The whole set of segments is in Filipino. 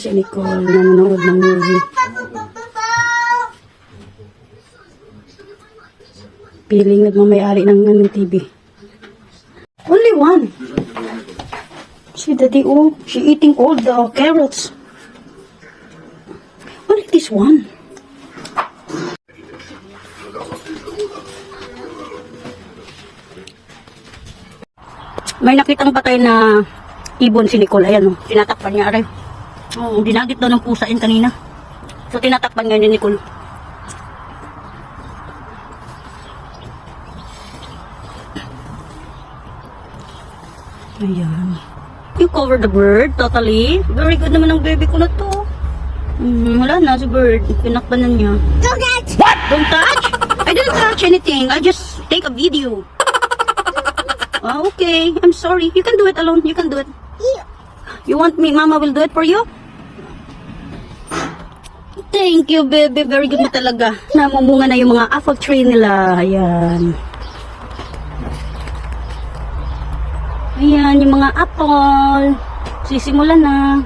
si Nicole nanonood ng movie. Piling nagmamayari ng TV. Only one. See daddy, oh, she eating all the carrots. Only this one. May nakitang patay na ibon si Nicole. Ayan, oh, tinatakpan niya aray. Oh, dinagit daw ng pusa yun kanina. So tinatakpan nga ni Nicole. Ayan. You cover the bird totally. Very good naman ang baby ko na to. Wala na si bird. Pinakpan na niya. Don't touch! What? Don't touch? I didn't touch anything. I just take a video. Okay. I'm sorry. You can do it alone. You can do it. You want me? Mama will do it for you? Thank you, baby. Very good mo talaga. Namumunga na yung mga apple tree nila. Ayan. Ayan, yung mga apple. Sisimulan na.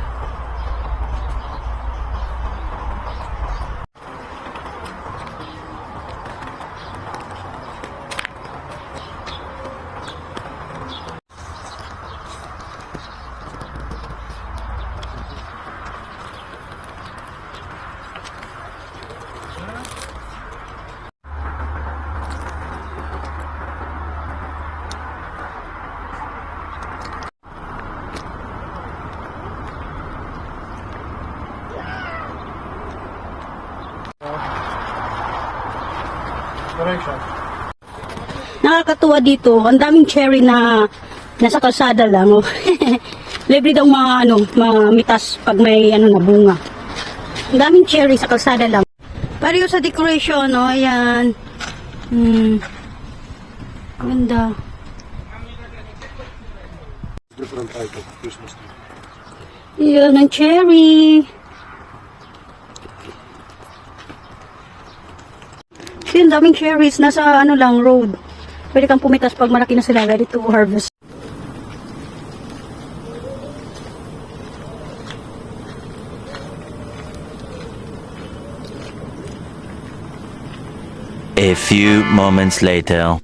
Nakakatuwa dito, ang daming cherry na nasa kalsada lang. Oh. Libre daw mamitas pag may na bunga. Ang daming cherry sa kalsada lang. Pareho sa decoration, no? Ayan. Ganda. Ayan, ang cherry. Kasi ang daming cherries, nasa lang, road. Pwede kang pumitas pag malaki na sila, ready to harvest. A few moments later.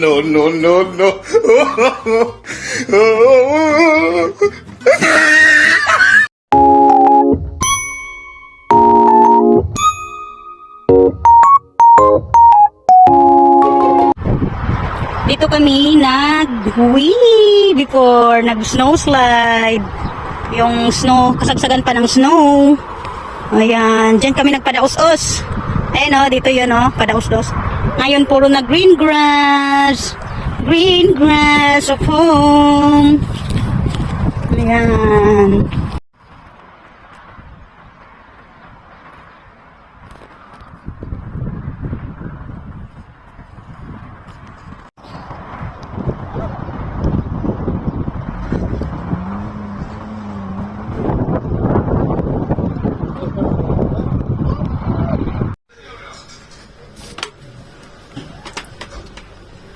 No, no, no, no. Dito kami nag-uwi before nag-snow slide. Yung snow, kasagsagan pa ng snow. Ayan, dyan kami nagpadaos-os. Ayan o, dito yun o, padaos-os. Ngayon puro na green grass. Green grass of home. Ayan.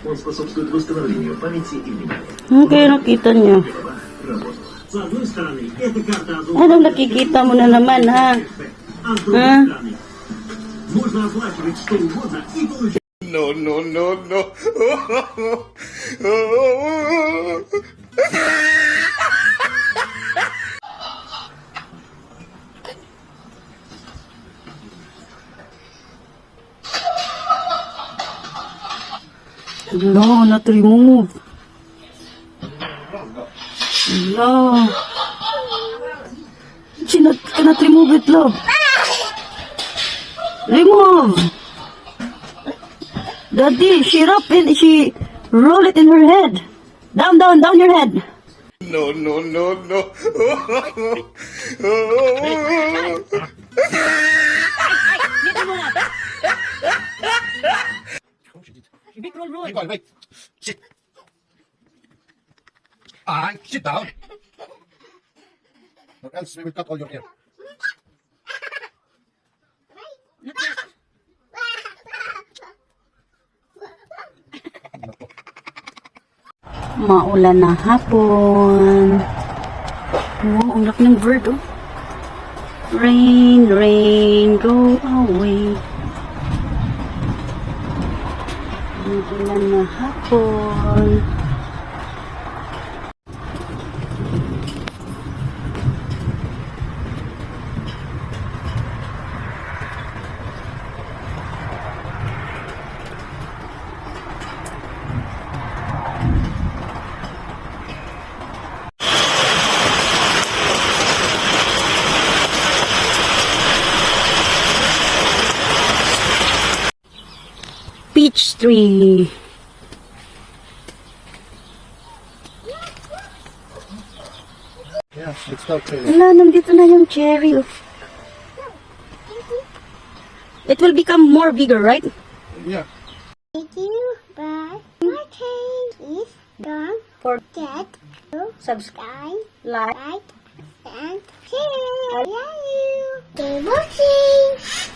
Он способствует восстановлению памяти и внимания. Okay, nakita niyo. С одной стороны, эта карта Anong nakikita mo na naman, ha? а с другой стороны, можно оплачивать что угодно и получать. No, no, no, no. No, not remove. No. She cannot remove it, love. Remove. Daddy, she roll it in her head. Down your head. No, no, no, no. Big roll. Wait. Sit. Sit down. Or else we will cut all your hair. Maulan na hapon. Oh, ang laki ng bird, oh. Rain, rain, go away. Maulan na hapon. Peach tree. Yeah, it's not fair. Wala, nandito na yung cherry. Oh. It will become more bigger, right? Yeah. Thank you, but my change is don't forget to Subscribe, subscribe, like. like, and share. I love you. Keep watching.